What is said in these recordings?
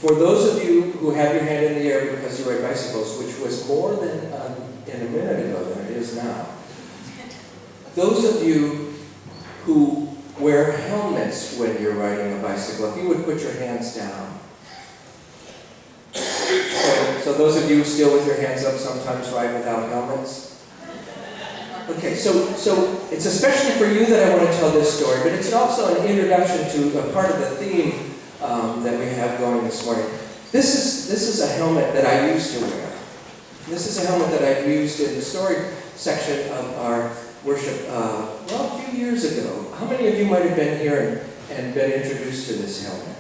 For those of you who have your hand in the air because you ride bicycles, which was more than in a minute ago than it is now, those of you who wear helmets when you're riding a bicycle, if you would put your hands down. So those of you still with your hands up sometimes ride without helmets. Okay, so it's especially for you that I want to tell this story, but it's also an introduction to a part of the theme that we have going this morning. This is a helmet that I used to wear. This is a helmet that I've used in the story section of our worship, a few years ago. How many of you might have been here and been introduced to this helmet?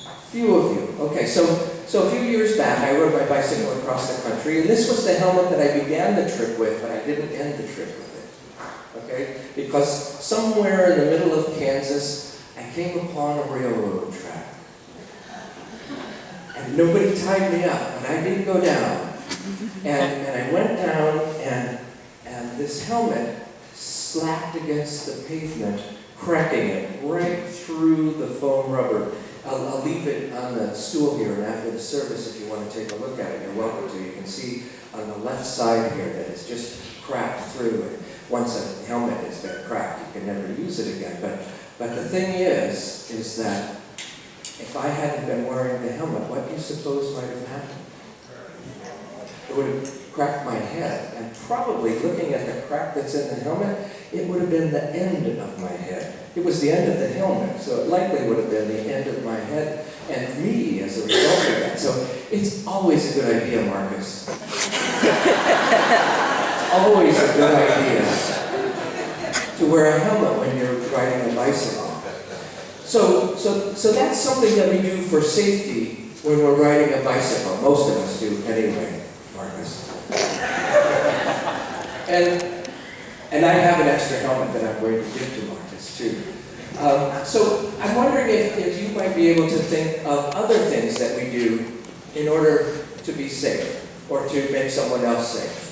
A few of you. Okay, so a few years back, I rode my bicycle across the country, and this was the helmet that I began the trip with, but I didn't end the trip with it. Okay? Because somewhere in the middle of Kansas, I came upon a railroad track. And nobody tied me up, but I didn't go down. And I went down, and this helmet slapped against the pavement, cracking it right through the foam rubber. I'll leave it on the stool here, and after the service, if you want to take a look at it, you're welcome to. You can see on the left side here that it's just cracked through. And once a helmet has been cracked, you can never use it again. But the thing is that if I hadn't been wearing the helmet, what do you suppose might have happened? It would have cracked my head, and probably looking at the crack that's in the helmet, it would have been the end of my head. It was the end of the helmet, so it likely would have been the end of my head and me as a result of that. So it's always a good idea, Marcus. Always a good idea to wear a helmet when you're riding a bicycle. So that's something that we do for safety when we're riding a bicycle. Most of us do anyway, Marcus. And I have an extra helmet that I'm going to give to Marcus, too. So I'm wondering if you might be able to think of other things that we do in order to be safe or to make someone else safe.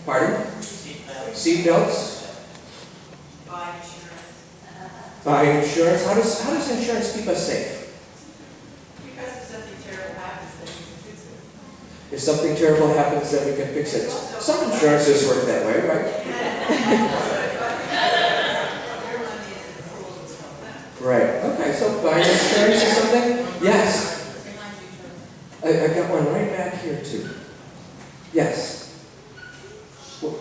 Pardon? Seatbelts? Buy insurance. How does insurance keep us safe? Because if something terrible happens, then we can fix it. If something terrible happens, then we can fix it. Some insurances work that way, right? Right. Okay, so buying insurance or something? Yes. I got one right back here, too. Yes. Well,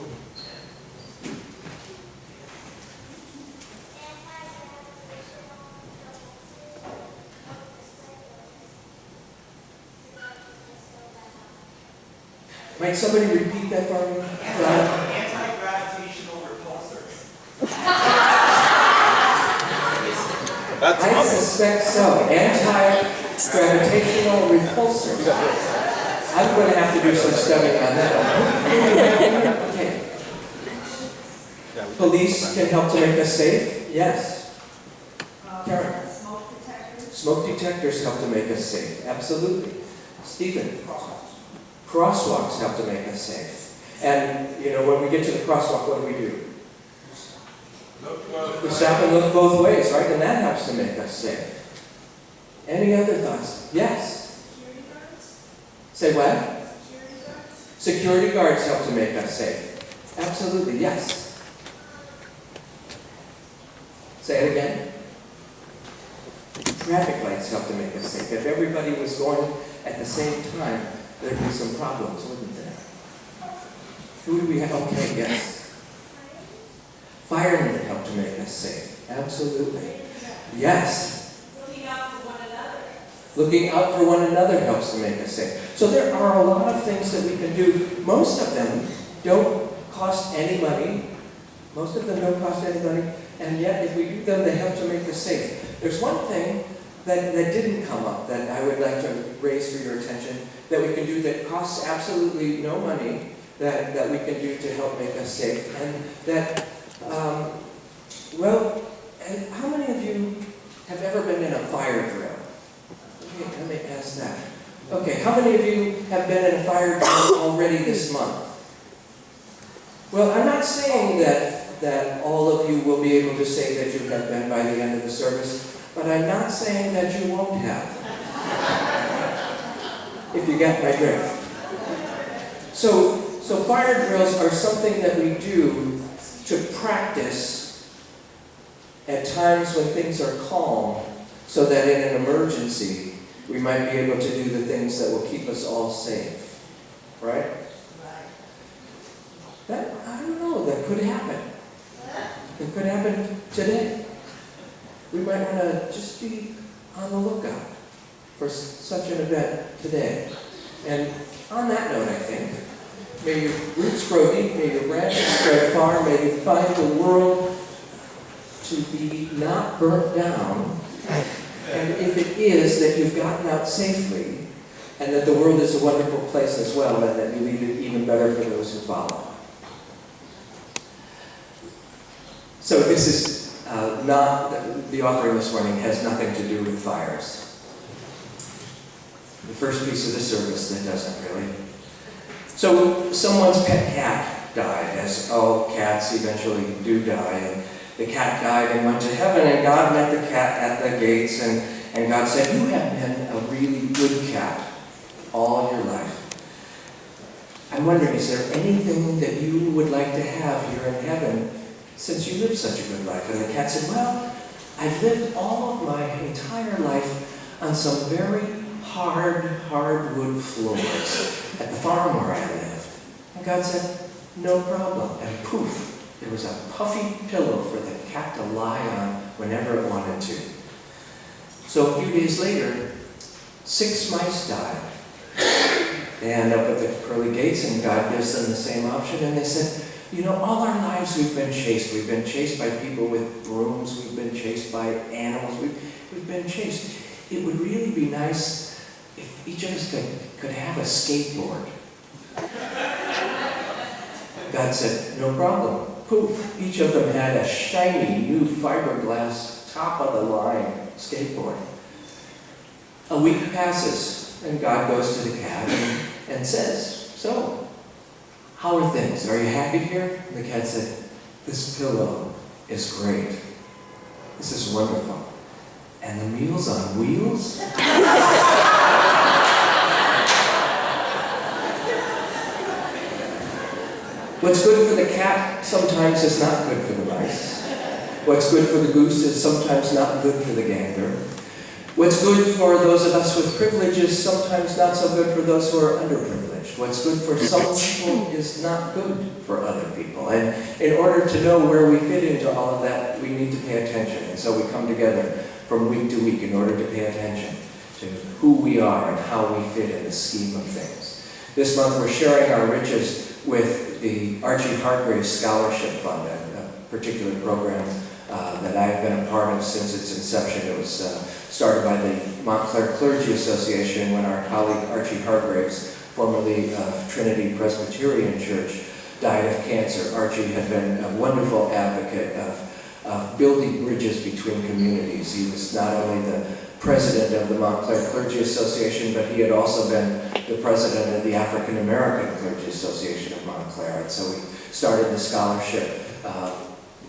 might somebody repeat that for me? Anti-gravitational repulsors. I suspect so. Anti-gravitational repulsor. I'm going to have to do some studying on that. Okay. Police can help to make us safe? Yes. Karen? Smoke detectors. Smoke detectors help to make us safe. Absolutely. Stephen? Crosswalks help to make us safe. And, when we get to the crosswalk, what do? We stop and look both ways, right? And that helps to make us safe. Any other thoughts? Yes? Security guards. Say what? Security guards. Security guards help to make us safe. Absolutely, yes. Say it again. Traffic lights help to make us safe. If everybody was going at the same time, there'd be some problems, wouldn't there? Who do we have? Okay, yes. Firemen help to make us safe. Absolutely. Yes. Looking out for one another. Looking out for one another helps to make us safe. So there are a lot of things that we can do. Most of them don't cost any money. Most of them don't cost any money. And yet, if we do them, they help to make us safe. There's one thing that didn't come up that I would like to raise for your attention that we can do that costs absolutely no money that we can do to help make us safe. And that, and how many of you have ever been in a fire drill? Okay, let me ask that. Okay, how many of you have been in a fire drill already this month? Well, I'm not saying that all of you will be able to say that you have been by the end of the service. but I'm not saying that you won't have. If you get my drift. So fire drills are something that we do to practice at times when things are calm, so that in an emergency, we might be able to do the things that will keep us all safe. Right? That, I don't know, that could happen. It could happen today. We might want to just be on the lookout for such an event today. And on that note, I think, may your roots grow deep, may your branches spread far, may you find the world to be not burnt down, and if it is, that you've gotten out safely, and that the world is a wonderful place as well, and that you leave it even better for those who follow. So this is not, the offering this morning has nothing to do with fires. The first piece of the service that doesn't really. So someone's pet cat died, as all cats eventually do die, and the cat died and went to heaven, and God met the cat at the gates, and God said, you have been a really good cat all your life. I'm wondering, is there anything that you would like to have here in heaven since you lived such a good life? And the cat said, well, I've lived all of my entire life on some very hardwood floors at the farm where I lived. And God said, no problem. And poof, there was a puffy pillow for the cat to lie on whenever it wanted to. So a few days later, 6 mice died. They end up at the pearly gates, and God gives them the same option, and they said, you know, all our lives we've been chased. We've been chased by people with brooms. We've been chased by animals. We've been chased. It would really be nice if each of us could have a skateboard. God said, no problem. Poof, each of them had a shiny new fiberglass, top-of-the-line skateboard. A week passes, and God goes to the cat and says, so, how are things? Are you happy here? And the cat said, this pillow is great. This is wonderful. And the Meals on Wheels? What's good for the cat sometimes is not good for the mice. What's good for the goose is sometimes not good for the gander. What's good for those of us with privilege is sometimes not so good for those who are underprivileged. What's good for some people is not good for other people. And in order to know where we fit into all of that, we need to pay attention. And so we come together from week to week in order to pay attention to who we are and how we fit in the scheme of things. This month we're sharing our riches with the Archie Hargraves Scholarship Fund, a particular program that I've been a part of since its inception. It was started by the Montclair Clergy Association when our colleague Archie Hargraves, formerly of Trinity Presbyterian Church, died of cancer. Archie had been a wonderful advocate of building bridges between communities. He was not only the president of the Montclair Clergy Association, but he had also been the president of the African American Clergy Association of Montclair. And so we started the scholarship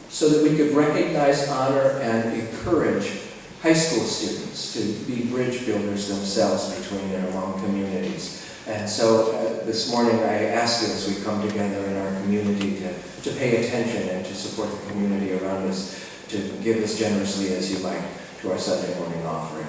so that we could recognize, honor, and encourage high school students to be bridge builders themselves between and among communities. And so this morning I ask you, as we come together in our community, to pay attention and to support the community around us, to give as generously as you might to our Sunday morning offering.